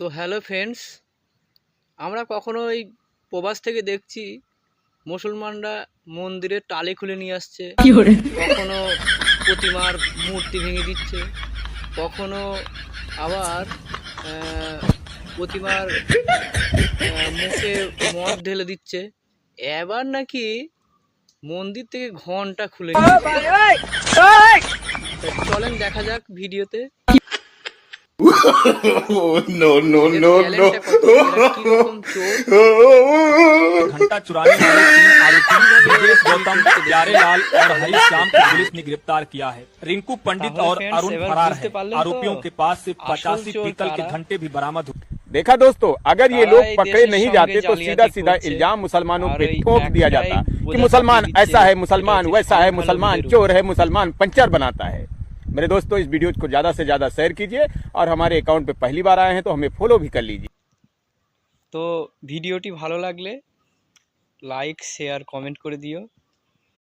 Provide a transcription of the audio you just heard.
তো hello friends, আমরা কখনো এই প্রবাস থেকে দেখছি মুসলমানরা মন্দিরের টালি খুলে নিয়ে আসছে, কখনো প্রতিমার মূর্তি ভেঙে দিচ্ছে, কখনো আবার প্রতিমার মুখে মদ ঢেলে দিচ্ছে। এবার নাকি মন্দির থেকে ঘন্টা খুলে নিচ্ছে। চলেন দেখা যাক ভিডিওতে। no no no no घंटा चुराने वाले 3 आरोपी ब्रजेश गौतम, प्यारे लाल और हरीश श्याम को पुलिस ने गिरफ्तार किया है। रिंकू पंडित और अरुण फरार है। आरोपियों के पास से 85 पीतल के घंटे भी बरामद हुए। देखा दोस्तों, अगर ये लोग पकड़े नहीं जाते तो सीधा सीधा इल्जाम मुसलमानों पे ठोक दिया जाता कि मुसलमान ऐसा है, मुसलमान वैसा है, मुसलमान चोर है, मुसलमान पंचर बनाता है। मेरे दोस्तों, इस वीडियो को ज्यादा से ज्यादा शेयर कीजिए और हमारे अकाउंट पे पहली बार आए हैं तो हमें फॉलो भी कर लीजिए। तो ভিডিওটি ভালো লাগলে লাইক শেয়ার কমেন্ট করে দিও।